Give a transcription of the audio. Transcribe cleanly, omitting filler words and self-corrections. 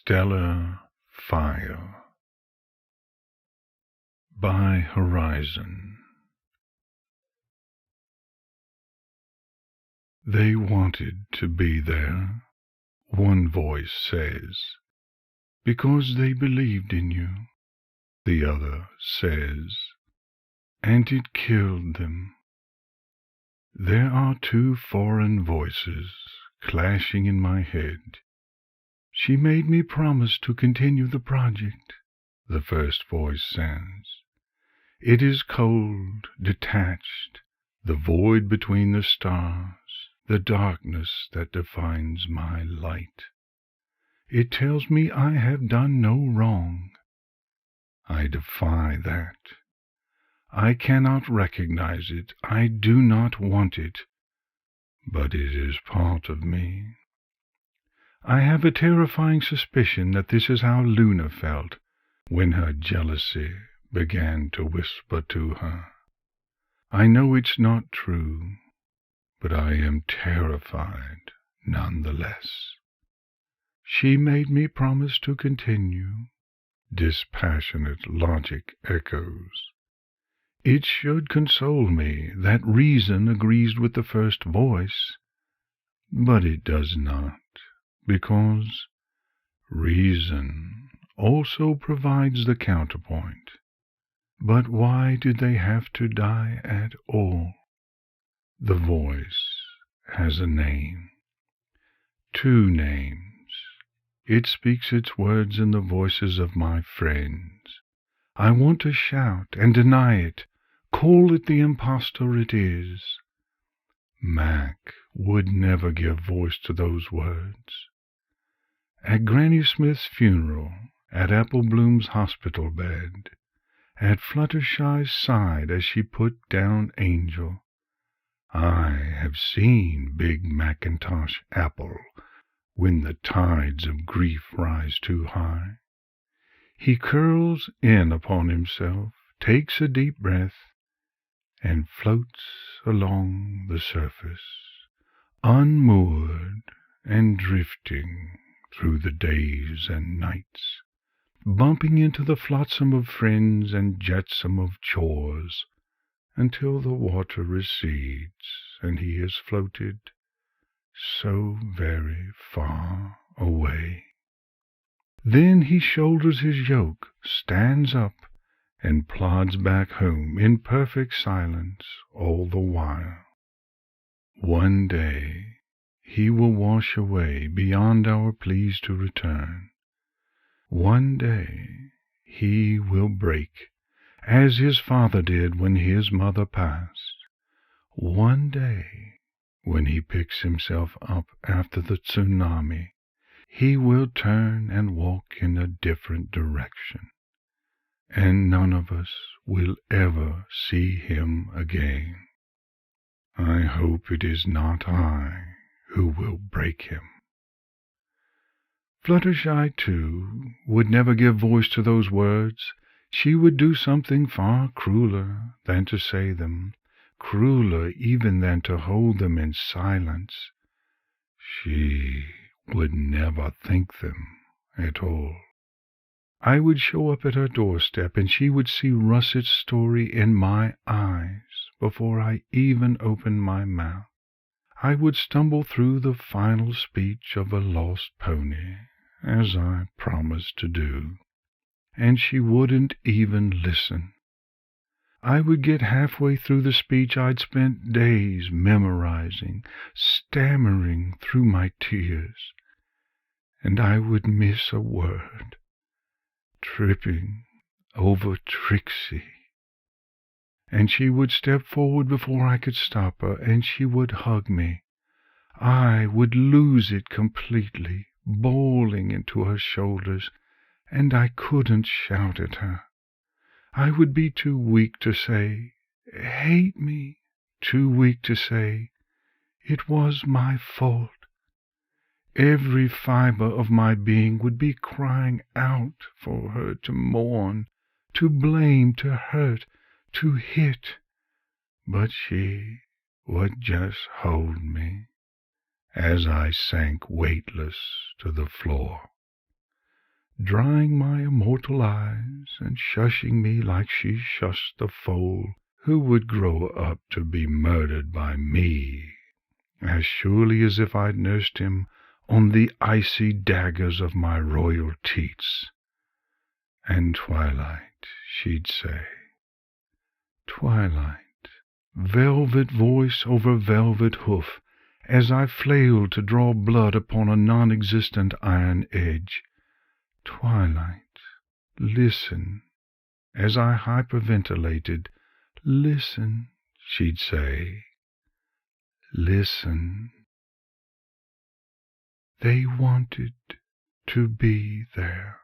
Stellar Fire by Horizon. They wanted to be there, one voice says, because they believed in you, the other says, and it killed them. There are two foreign voices clashing in my head. She made me promise to continue the project, the first voice says. It is cold, detached, the void between the stars, the darkness that defines my light. It tells me I have done no wrong. I defy that. I cannot recognize it. I do not want it. But it is part of me. I have a terrifying suspicion that this is how Luna felt when her jealousy began to whisper to her. I know it's not true, but I am terrified nonetheless. She made me promise to continue. Dispassionate logic echoes. It should console me that reason agrees with the first voice, but it does not, because reason also provides the counterpoint. But why did they have to die at all? The voice has a name. Two names. It speaks its words in the voices of my friends. I want to shout and deny it, call it the impostor it is. Mac would never give voice to those words. At Granny Smith's funeral, at Apple Bloom's hospital bed, at Fluttershy's side as she put down Angel, I have seen big Macintosh Apple when the tides of grief rise too high. He curls in upon himself, takes a deep breath, and floats along the surface, unmoored and drifting through the days and nights, bumping into the flotsam of friends and jetsam of chores, until the water recedes and he has floated so very far away. Then he shoulders his yoke, stands up, and plods back home in perfect silence all the while. One day he will wash away beyond our pleas to return. One day he will break, as his father did when his mother passed. One day, when he picks himself up after the tsunami, he will turn and walk in a different direction, and none of us will ever see him again. I hope it is not I who will break him. Fluttershy, too, would never give voice to those words. She would do something far crueler than to say them, crueler even than to hold them in silence. She would never think them at all. I would show up at her doorstep, and she would see Russet's story in my eyes before I even opened my mouth. I would stumble through the final speech of a lost pony, as I promised to do, and she wouldn't even listen. I would get halfway through the speech I'd spent days memorizing, stammering through my tears, and I would miss a word, tripping over Trixie. And she would step forward before I could stop her, and she would hug me. I would lose it completely, bowling into her shoulders, and I couldn't shout at her. I would be too weak to say, "Hate me," too weak to say, "It was my fault." Every fiber of my being would be crying out for her to mourn, to blame, to hurt, to hit. But she would just hold me as I sank weightless to the floor. drying my immortal eyes, and shushing me like she shushed the foal who would grow up to be murdered by me, as surely as if I'd nursed him on the icy daggers of my royal teats. And Twilight, she'd say, Twilight, velvet voice over velvet hoof, as I flailed to draw blood upon a non-existent iron edge. Twilight, listen. As I hyperventilated, listen, she'd say, listen. They wanted to be there.